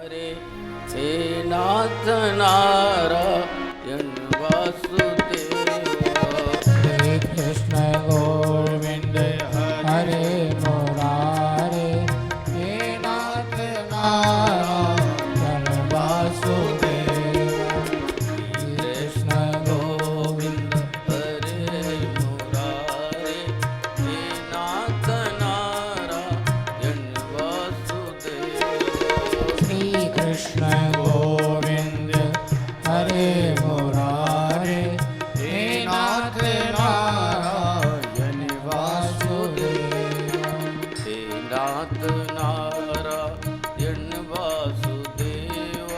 हरे हे नाथ नारायण वासुदेव। श्री कृष्ण गोविंद हरे मुरारे हे नाथ नारायण वासुदेव। कृष्ण गोविंद हरे मुरारे हे नाथ नारायण वासुदेव। श्री कृष्ण गोविंद हरे मुरारे हे नाथ नारायण वासुदेव। हे नाथ नारायण वासुदेव।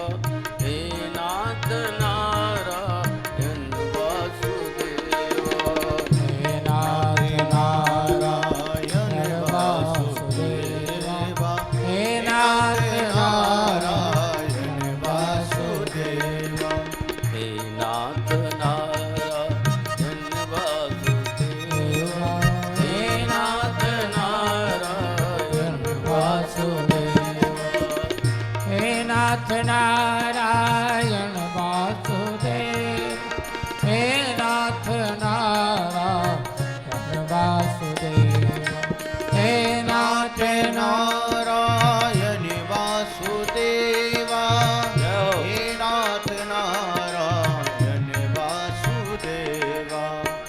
हे नाथ नारायण वासुदेव। हे नाथ नारायण वासुदेव। हे नाथ नारायण वासुदेव। हे नाथ नारायण वासुदेव। हे नाथ नारायण वासुदेव। हे नाथ नारायण वासुदेव। हे नाथ नारायण वासुदेव। हे नाथ नारायण वासुदेव।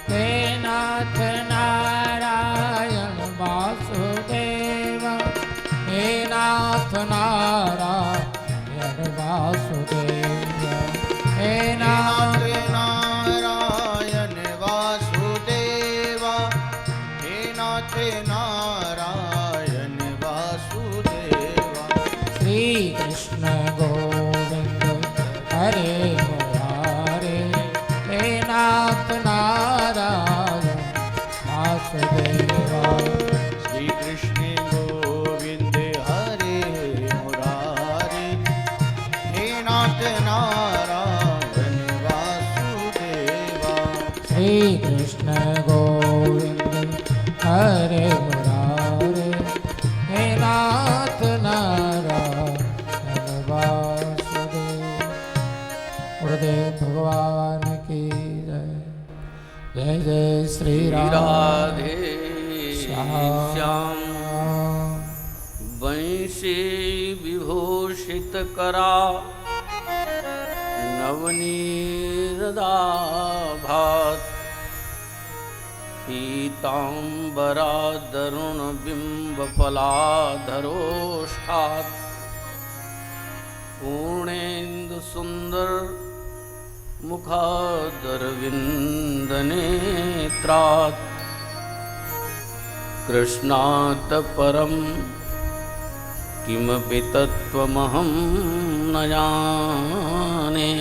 हे नाथ नारायण वासुदेव। हे नाथ नारायण वासुदेव। हे नाथ नारायण वासुदेव। हे नाथ नारायण वासुदेव। हे नाथ नारायण वासुदेव। श्री कृष्ण गोविंद हरे मुरारे हे नाथ नारायण वासुदेव। श्री कृष्ण गोविंद हरे मुरारे हे नाथ नारायण वासुदेव। श्री कृष्ण गोविंद हरे मुरारे हे नाथ नारायण वासुदेव। गुरुदेव भगवान की जय। जय जय श्री राम राधे श्याम। श्याम वंशी विभूषित करा नवनीरदाभात पीतांबरा दरुण बिंबफलाधरोष्ठात् पूर्णेन्दु सुंदर मुखादरविन्दनेत्रात् कृष्णात् परं किमपि तत्त्वमहं न जाने।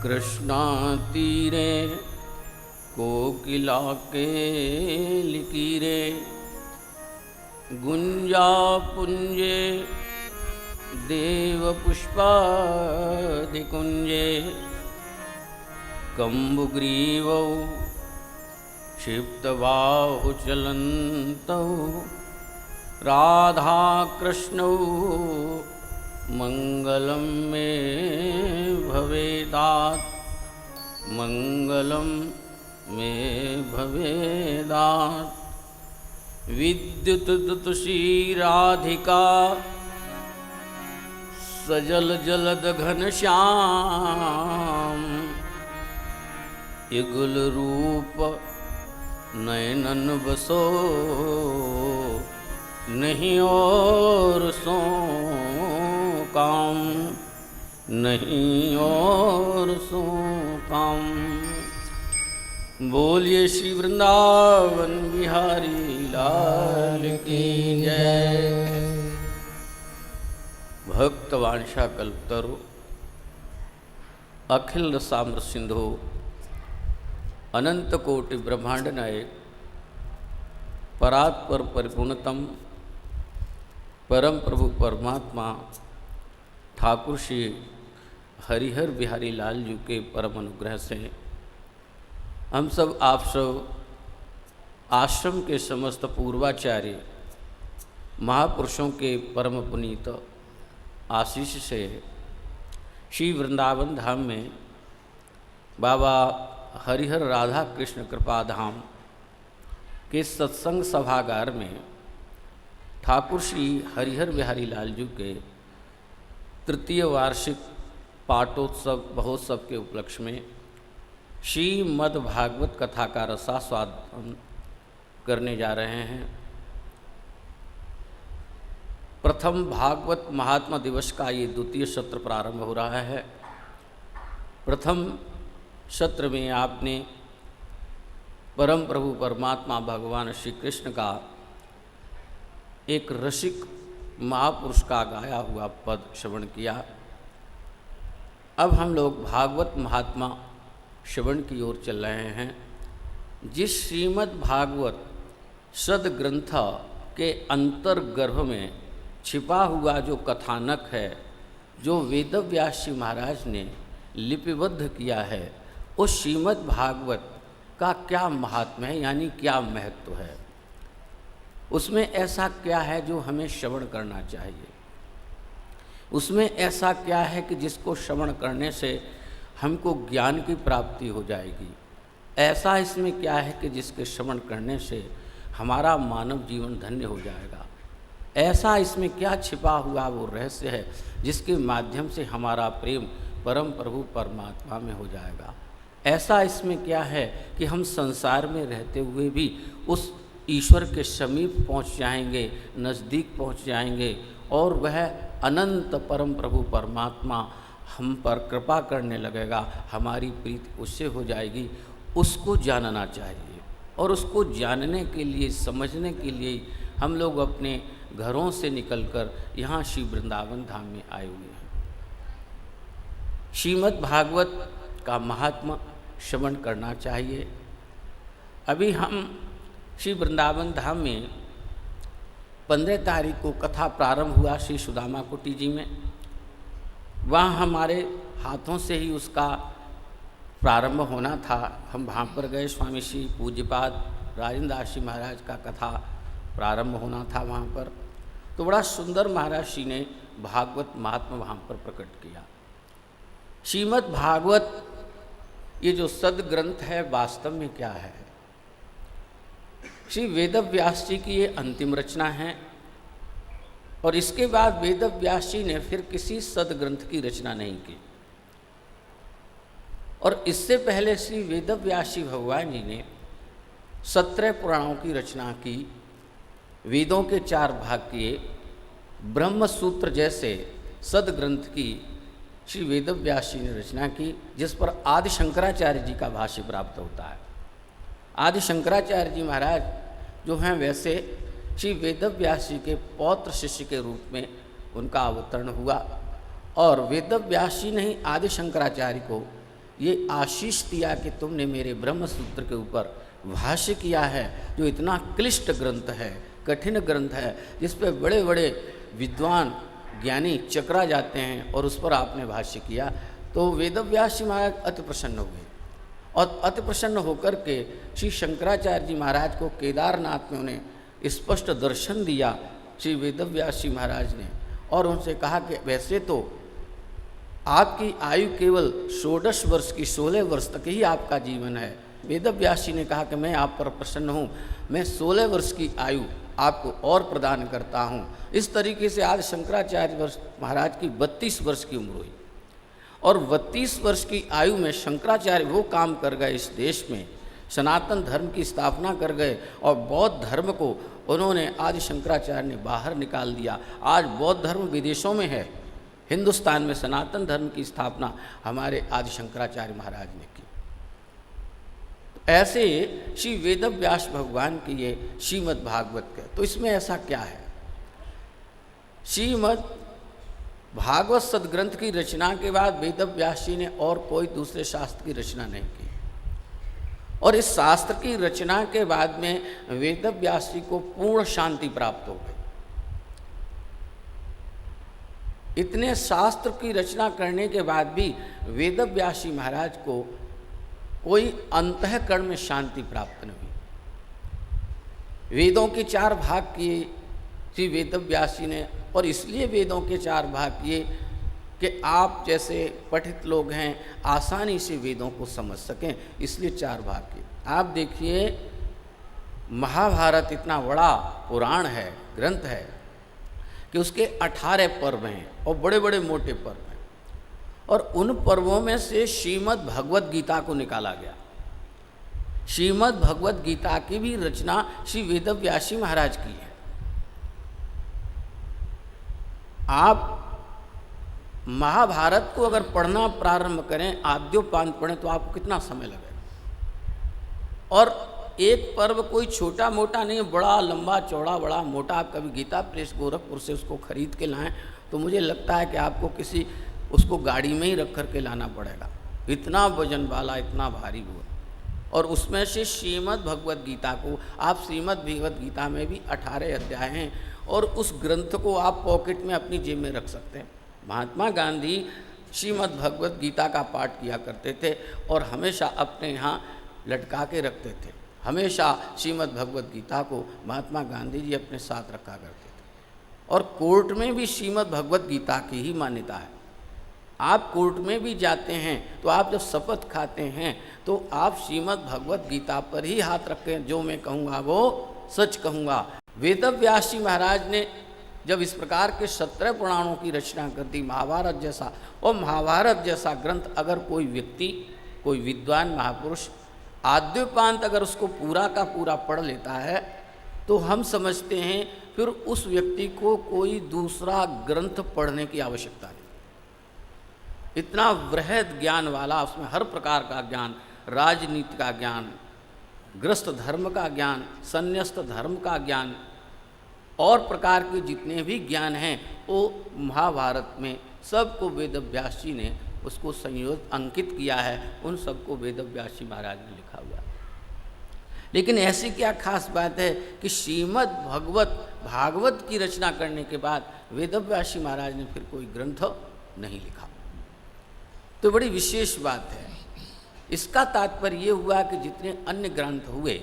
कृष्णातीरे कोकिला के लिकीरे गुंजा पुंजे देव पुष्पाधिकुंजे कम्बुग्रीवौ क्षिप्तबाहु चलन्तौ राधा कृष्णौ मंगलम मे भवेदात् मंगलम मे भवेदात्। विद्युतदुतुषी राधिका सजल जलद घनश्याम युगल रूप नयनन बसो नहीं और सो काम नहीं और सो काम। बोलिए श्री वृंदावन बिहारी लाल की जय। भक्त वांछा कल्पतरु अखिल साम्र सिंधु अनंत कोटि ब्रह्मांड नायक परात्पर परिपूर्णतम परम प्रभु परमात्मा ठाकुर श्री हरिहर बिहारी लाल जी के परम अनुग्रह से हम सब आप सब आश्रम के समस्त पूर्वाचार्य महापुरुषों के परम पुनीत आशीष से श्री वृंदावन धाम में बाबा हरिहर राधा कृष्ण कृपा धाम के सत्संग सभागार में ठाकुर श्री हरिहर बिहारी लाल जी के तृतीय वार्षिक पाठोत्सव महोत्सव के उपलक्ष्य में श्रीमद् भागवत कथा का रसास्वादन करने जा रहे हैं। प्रथम भागवत महात्मा दिवस का ये द्वितीय सत्र प्रारंभ हो रहा है। प्रथम सत्र में आपने परम प्रभु परमात्मा भगवान श्री कृष्ण का एक रसिक महापुरुष का गाया हुआ पद श्रवण किया। अब हम लोग भागवत महात्मा श्रवण की ओर चल रहे हैं। जिस श्रीमद् भागवत सदग्रंथ के अंतर्गर्भ में छिपा हुआ जो कथानक है, जो वेदव्यास जी महाराज ने लिपिबद्ध किया है, उस श्रीमद् भागवत का क्या महात्म्य है, यानी क्या महत्व है, उसमें ऐसा क्या है जो हमें श्रवण करना चाहिए, उसमें ऐसा क्या है कि जिसको श्रवण करने से हमको ज्ञान की प्राप्ति हो जाएगी, ऐसा इसमें क्या है कि जिसके श्रवण करने से हमारा मानव जीवन धन्य हो जाएगा, ऐसा इसमें क्या छिपा हुआ वो रहस्य है जिसके माध्यम से हमारा प्रेम परम प्रभु परमात्मा में हो जाएगा, ऐसा इसमें क्या है कि हम संसार में रहते हुए भी उस ईश्वर के समीप पहुंच जाएंगे, नज़दीक पहुंच जाएंगे और वह अनंत परम प्रभु परमात्मा हम पर कृपा करने लगेगा, हमारी प्रीति उससे हो जाएगी। उसको जानना चाहिए और उसको जानने के लिए, समझने के लिए हम लोग अपने घरों से निकलकर यहाँ श्री वृंदावन धाम में आए हुए हैं। श्रीमद् भागवत का महात्मा श्रवण करना चाहिए। अभी हम श्री वृंदावन धाम में 15 तारीख को कथा प्रारंभ हुआ श्री सुदामा कुटी जी में। वहाँ हमारे हाथों से ही उसका प्रारंभ होना था। हम वहाँ पर गए, स्वामी श्री पूज्यपाद राजेंद्र दास जी महाराज का कथा प्रारंभ होना था वहाँ पर। तो बड़ा सुंदर महाराज श्री ने भागवत महात्मा वहाँ पर प्रकट किया। श्रीमद् भागवत ये जो सदग्रंथ है वास्तव में क्या है? श्री वेदव्यास जी की ये अंतिम रचना है और इसके बाद वेदव्यास जी ने फिर किसी सदग्रंथ की रचना नहीं की। और इससे पहले श्री वेदव्यास जी भगवान जी ने 17 पुराणों की रचना की, वेदों के 4 भाग किए, ब्रह्म सूत्र जैसे सदग्रंथ की श्री वेदव्यास जी ने रचना की, जिस पर आदि शंकराचार्य जी का भाष्य प्राप्त होता है। आदि शंकराचार्य जी महाराज जो हैं वैसे श्री वेदव्यास जी के पौत्र शिष्य के रूप में उनका अवतरण हुआ और वेदव्यास जी ने ही आदि शंकराचार्य को ये आशीष दिया कि तुमने मेरे ब्रह्म सूत्र के ऊपर भाष्य किया है, जो इतना क्लिष्ट ग्रंथ है, कठिन ग्रंथ है, जिस पे बड़े बड़े विद्वान ज्ञानी चकरा जाते हैं, और उस पर आपने भाष्य किया। तो वेदव्यास जी महाराज अति प्रसन्न हुए और अति प्रसन्न होकर के श्री शंकराचार्य जी महाराज को केदारनाथ में उन्हें स्पष्ट दर्शन दिया श्री वेदव्यास जी महाराज ने, और उनसे कहा कि वैसे तो आपकी आयु केवल 16 वर्ष की, 16 वर्ष तक ही आपका जीवन है। वेदव्यास जी ने कहा कि मैं आप पर प्रसन्न हूँ, मैं 16 वर्ष की आयु आपको और प्रदान करता हूँ। इस तरीके से आज शंकराचार्य महाराज की 32 वर्ष की उम्र हुई और 32 वर्ष की आयु में शंकराचार्य वो काम कर गए, इस देश में सनातन धर्म की स्थापना कर गए और बौद्ध धर्म को उन्होंने आदि शंकराचार्य ने बाहर निकाल दिया। आज बौद्ध धर्म विदेशों में है, हिंदुस्तान में सनातन धर्म की स्थापना हमारे आदि शंकराचार्य महाराज ने की। ऐसे श्री वेदव्यास भगवान की ये श्रीमद् भागवत के, तो इसमें ऐसा क्या है? श्रीमद् भागवत सदग्रंथ की रचना के बाद वेदव्यास जी ने और कोई दूसरे शास्त्र की रचना नहीं की, और इस शास्त्र की रचना के बाद में वेदव्यास जी को पूर्ण शांति प्राप्त हो गई। इतने शास्त्र की रचना करने के बाद भी वेदव्यास जी महाराज को कोई अंतःकरण में शांति प्राप्त नहीं हुई। वेदों के 4 भाग किए श्री वेदव्यास जी ने, और इसलिए वेदों के 4 भाग किए कि आप जैसे पठित लोग हैं आसानी से वेदों को समझ सकें, इसलिए 4 भाग किए। आप देखिए महाभारत इतना बड़ा पुराण है, ग्रंथ है, कि उसके 18 पर्व हैं और बड़े बड़े मोटे पर्व हैं, और उन पर्वों में से श्रीमद् भगवत गीता को निकाला गया। श्रीमद् भगवत गीता की भी रचना श्री वेदव्यास जी महाराज की है। आप महाभारत को अगर पढ़ना प्रारंभ करें, आद्योपांत पढ़ें, तो आपको कितना समय लगेगा। और एक पर्व कोई छोटा मोटा नहीं है, बड़ा लंबा चौड़ा बड़ा मोटा। आप कभी गीता प्रेस गोरखपुर से उसको खरीद के लाएं तो मुझे लगता है कि आपको किसी उसको गाड़ी में ही रख कर के लाना पड़ेगा, इतना वजन वाला, इतना भारी हुआ। और उसमें से श्रीमद् भगवत गीता को आप, श्रीमद् भगवत गीता में भी 18 अध्याय हैं, और उस ग्रंथ को आप पॉकेट में अपनी जेब में रख सकते हैं। महात्मा गांधी श्रीमद् भगवत गीता का पाठ किया करते थे और हमेशा अपने यहाँ लटका के रखते थे। हमेशा श्रीमद् भगवत गीता को महात्मा गांधी जी अपने साथ रखा करते थे। और कोर्ट में भी श्रीमद् भगवत गीता की ही मान्यता है। आप कोर्ट में भी जाते हैं तो आप जब शपथ खाते हैं तो आप श्रीमद् भगवत गीता पर ही हाथ रखें, जो मैं कहूँगा वो सच कहूँगा। वेदव्यास जी महाराज ने जब इस प्रकार के 17 पुराणों की रचना कर दी, महाभारत जैसा, और महाभारत जैसा ग्रंथ अगर कोई व्यक्ति, कोई विद्वान महापुरुष आद्योपांत अगर उसको पूरा का पूरा पढ़ लेता है, तो हम समझते हैं फिर उस व्यक्ति को कोई दूसरा ग्रंथ पढ़ने की आवश्यकता नहीं। इतना वृहद ज्ञान वाला, उसमें हर प्रकार का ज्ञान, राजनीति का ज्ञान, गृहस्थ धर्म का ज्ञान, संन्यस्त धर्म का ज्ञान, और प्रकार के जितने भी ज्ञान हैं वो महाभारत में सबको वेदव्यास जी ने उसको संयोजित अंकित किया है। उन सबको वेदव्यास जी महाराज ने लिखा हुआ। लेकिन ऐसी क्या खास बात है कि श्रीमद् भागवत की रचना करने के बाद वेदव्यास जी महाराज ने फिर कोई ग्रंथ नहीं लिखा? तो बड़ी विशेष बात है। इसका तात्पर्य ये हुआ कि जितने अन्य ग्रंथ हुए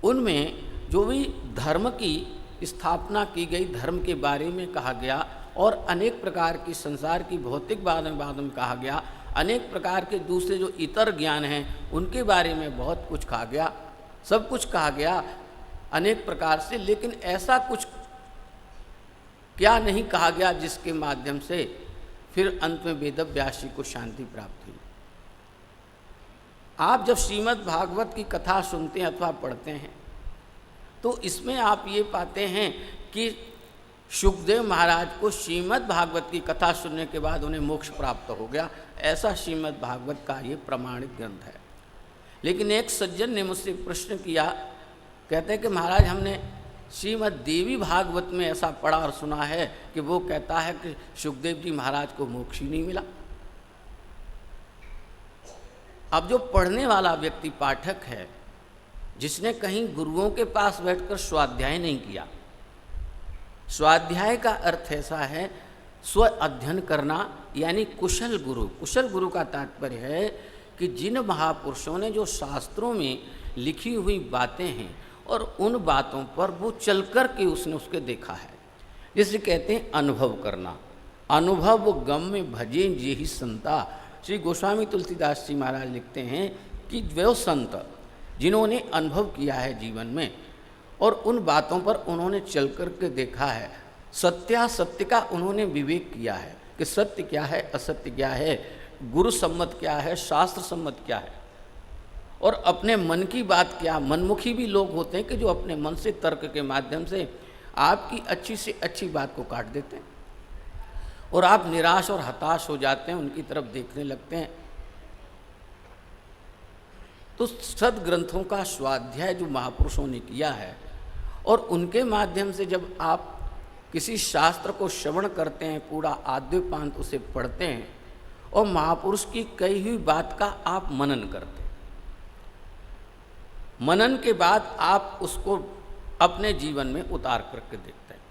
उनमें जो भी धर्म की स्थापना की गई, धर्म के बारे में कहा गया, और अनेक प्रकार की संसार की भौतिक बातों में कहा गया, अनेक प्रकार के दूसरे जो इतर ज्ञान हैं उनके बारे में बहुत कुछ कहा गया, सब कुछ कहा गया अनेक प्रकार से। लेकिन ऐसा कुछ क्या नहीं कहा गया जिसके माध्यम से फिर अंत में वेदव्यास जी को शांति प्राप्त हुई। आप जब श्रीमद् भागवत की कथा सुनते हैं अथवा पढ़ते हैं तो इसमें आप ये पाते हैं कि शुकदेव महाराज को श्रीमद् भागवत की कथा सुनने के बाद उन्हें मोक्ष प्राप्त हो गया, ऐसा श्रीमद् भागवत का ये प्रमाणित ग्रंथ है। लेकिन एक सज्जन ने मुझसे प्रश्न किया, कहते हैं कि महाराज हमने श्रीमद् देवी भागवत में ऐसा पढ़ा और सुना है कि वो कहता है कि शुकदेव जी महाराज को मोक्ष ही नहीं मिला। अब जो पढ़ने वाला व्यक्ति पाठक है, जिसने कहीं गुरुओं के पास बैठकर स्वाध्याय नहीं किया, स्वाध्याय का अर्थ ऐसा है स्व अध्ययन करना, यानी कुशल गुरु। कुशल गुरु का तात्पर्य है कि जिन महापुरुषों ने जो शास्त्रों में लिखी हुई बातें हैं और उन बातों पर वो चल कर के उसने उसके देखा है, जिसे कहते हैं अनुभव करना। अनुभव गम में भजे जे ही संता। श्री गोस्वामी तुलसीदास जी महाराज लिखते हैं कि वे संत जिन्होंने अनुभव किया है जीवन में और उन बातों पर उन्होंने चल कर के देखा है, सत्यासत्य का उन्होंने विवेक किया है कि सत्य क्या है, असत्य क्या है, गुरु सम्मत क्या है, शास्त्र सम्मत क्या है, और अपने मन की बात क्या। मनमुखी भी लोग होते हैं कि जो अपने मन से तर्क के माध्यम से आपकी अच्छी से अच्छी बात को काट देते हैं और आप निराश और हताश हो जाते हैं, उनकी तरफ देखने लगते हैं। तो सद्ग्रंथों का स्वाध्याय जो महापुरुषों ने किया है और उनके माध्यम से जब आप किसी शास्त्र को श्रवण करते हैं, पूरा आद्योपांत उसे पढ़ते हैं और महापुरुष की कही हुई बात का आप मनन करते हैं, मनन के बाद आप उसको अपने जीवन में उतार करके देखते हैं।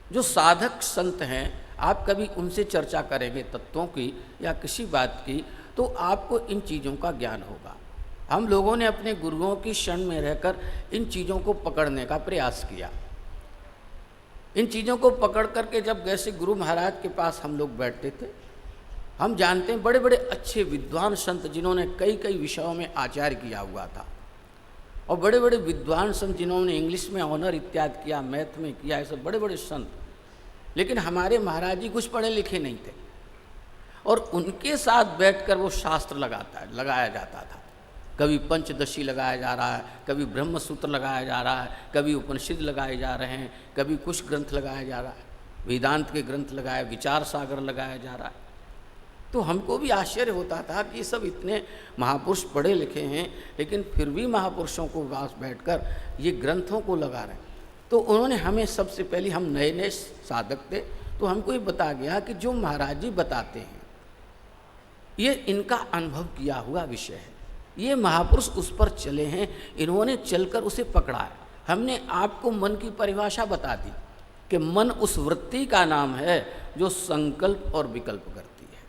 जो साधक संत हैं, आप कभी उनसे चर्चा करेंगे तत्वों की या किसी बात की, तो आपको इन चीज़ों का ज्ञान होगा। हम लोगों ने अपने गुरुओं की शरण में रहकर इन चीज़ों को पकड़ने का प्रयास किया। इन चीज़ों को पकड़ करके जब जैसे गुरु महाराज के पास हम लोग बैठते थे, हम जानते हैं बड़े बड़े अच्छे विद्वान संत जिन्होंने कई कई विषयों में आचार्य किया हुआ था, और बड़े बड़े विद्वान संत जिन्होंने इंग्लिश में ऑनर इत्यादि किया, मैथ में किया, ऐसे बड़े बड़े संत। लेकिन हमारे महाराज जी कुछ पढ़े लिखे नहीं थे, और उनके साथ बैठकर वो शास्त्र लगाया जाता था। कभी पंचदशी लगाया जा रहा है, कभी ब्रह्म सूत्र लगाया जा रहा है, कभी उपनिषद लगाए जा रहे हैं, कभी कुछ ग्रंथ लगाया जा रहा है, वेदांत के ग्रंथ लगाए, विचार सागर लगाया जा रहा है। तो हमको भी आश्चर्य होता था कि ये सब इतने महापुरुष पढ़े लिखे हैं, लेकिन फिर भी महापुरुषों को पास बैठकर ये ग्रंथों को लगा रहे हैं। तो उन्होंने हमें सबसे पहले, हम नए नए साधक थे, तो हमको ये बता गया कि जो महाराज जी बताते हैं ये इनका अनुभव किया हुआ विषय है, ये महापुरुष उस पर चले हैं, इन्होंने चलकर उसे पकड़ा है। हमने आपको मन की परिभाषा बता दी कि मन उस वृत्ति का नाम है जो संकल्प और विकल्प करती है।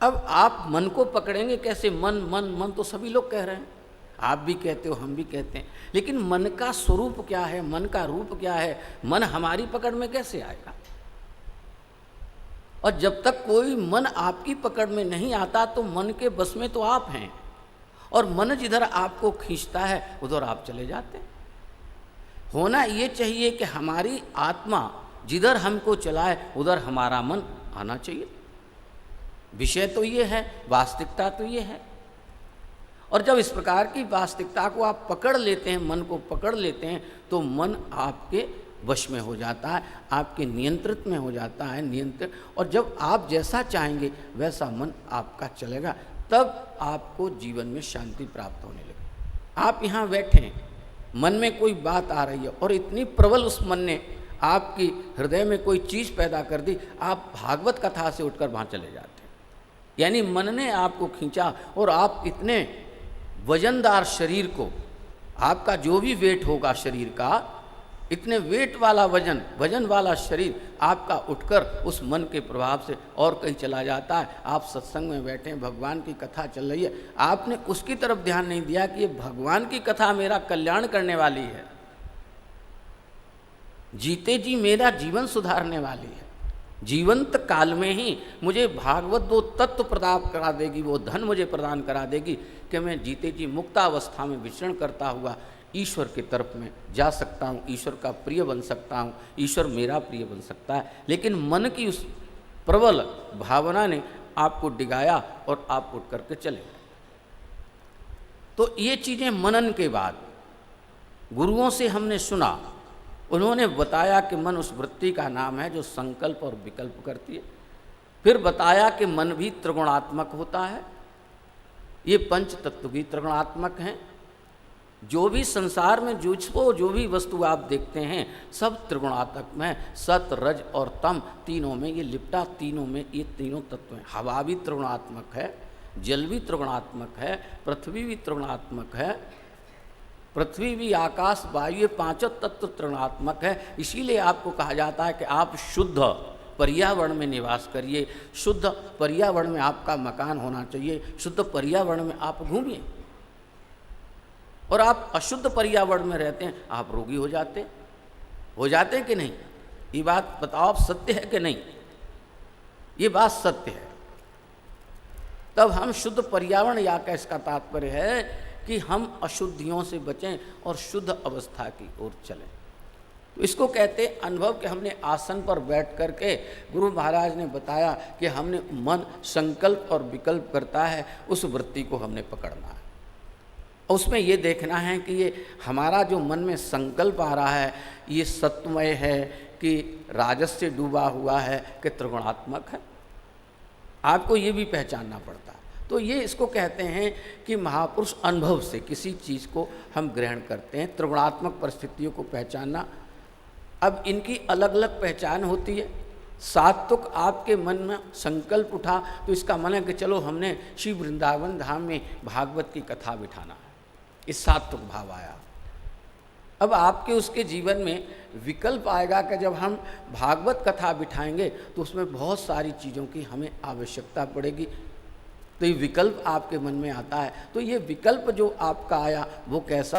अब आप मन को पकड़ेंगे कैसे? मन मन मन तो सभी लोग कह रहे हैं, आप भी कहते हो, हम भी कहते हैं, लेकिन मन का स्वरूप क्या है, मन का रूप क्या है? मन हमारी पकड़ में कैसे आएगा? और जब तक कोई मन आपकी पकड़ में नहीं आता तो मन के बस में तो आप हैं, और मन जिधर आपको खींचता है उधर आप चले जाते हैं। होना ये चाहिए कि हमारी आत्मा जिधर हमको चलाए उधर हमारा मन आना चाहिए। विषय तो ये है, वास्तविकता तो ये है। और जब इस प्रकार की वास्तविकता को आप पकड़ लेते हैं, मन को पकड़ लेते हैं, तो मन आपके वश में हो जाता है, आपके नियंत्रित में हो जाता है, नियंत्रित। और जब आप जैसा चाहेंगे वैसा मन आपका चलेगा, तब आपको जीवन में शांति प्राप्त होने लगे। आप यहाँ बैठे हैं, मन में कोई बात आ रही है और इतनी प्रबल उस मन ने आपकी हृदय में कोई चीज़ पैदा कर दी, आप भागवत कथा से उठकर वहाँ चले जाते हैं। यानी मन ने आपको खींचा और आप इतने वजनदार शरीर को, आपका जो भी वेट होगा शरीर का, इतने वेट वाला वजन वाला शरीर आपका उठकर उस मन के प्रभाव से और कहीं चला जाता है। आप सत्संग में बैठे हैं, भगवान की कथा चल रही है, आपने उसकी तरफ ध्यान नहीं दिया कि ये भगवान की कथा मेरा कल्याण करने वाली है, जीते जी मेरा जीवन सुधारने वाली है। जीवंत काल में ही मुझे भागवत वो तत्व प्रदान करा देगी, वो धन मुझे प्रदान करा देगी कि मैं जीते जी मुक्तावस्था में विचरण करता हुआ ईश्वर की तरफ में जा सकता हूँ, ईश्वर का प्रिय बन सकता हूँ, ईश्वर मेरा प्रिय बन सकता है। लेकिन मन की उस प्रबल भावना ने आपको डिगाया और आप उठ करके चले गए। तो ये चीज़ें मनन के बाद गुरुओं से हमने सुना, उन्होंने बताया कि मन उस वृत्ति का नाम है जो संकल्प और विकल्प करती है। फिर बताया कि मन भी त्रिगुणात्मक होता है, ये पंच तत्व भी त्रिगुणात्मक हैं। जो भी संसार में जो भी वस्तु आप देखते हैं सब त्रिगुणात्मक में, सत रज और तम तीनों में ये लिपटा, तीनों में ये तीनों तत्व हैं। हवा भी त्रिगुणात्मक है, जल भी त्रिगुणात्मक है, पृथ्वी भी त्रिगुणात्मक है, पृथ्वी भी, आकाश, वायु, ये पांचों तत्व त्रिगुणात्मक है। इसीलिए आपको कहा जाता है कि आप शुद्ध पर्यावरण में निवास करिए, शुद्ध पर्यावरण में आपका मकान होना चाहिए, शुद्ध पर्यावरण में आप घूमिए। और आप अशुद्ध पर्यावरण में रहते हैं, आप रोगी हो जाते हैं कि नहीं? ये बात बताओ, आप सत्य है कि नहीं? ये बात सत्य है। तब हम शुद्ध पर्यावरण, या का इसका तात्पर्य है कि हम अशुद्धियों से बचें और शुद्ध अवस्था की ओर चलें। तो इसको कहते अनुभव के हमने आसन पर बैठ करके गुरु महाराज ने बताया कि हमने मन संकल्प और विकल्प करता है, उस वृत्ति को हमने पकड़ना है। उसमें ये देखना है कि ये हमारा जो मन में संकल्प आ रहा है ये सत्वमय है कि राजस से डूबा हुआ है कि त्रिगुणात्मक है, आपको ये भी पहचानना पड़ता है। तो ये इसको कहते हैं कि महापुरुष अनुभव से किसी चीज़ को हम ग्रहण करते हैं, त्रिगुणात्मक परिस्थितियों को पहचानना। अब इनकी अलग अलग पहचान होती है। सात्विक आपके मन में संकल्प उठा तो इसका मन है कि चलो हमने श्री वृंदावन धाम में भागवत की कथा बिठाना है, इस सात्विक भाव आया। अब आपके उसके जीवन में विकल्प आएगा कि जब हम भागवत कथा बिठाएंगे तो उसमें बहुत सारी चीज़ों की हमें आवश्यकता पड़ेगी। तो ये विकल्प आपके मन में आता है। तो ये विकल्प जो आपका आया वो कैसा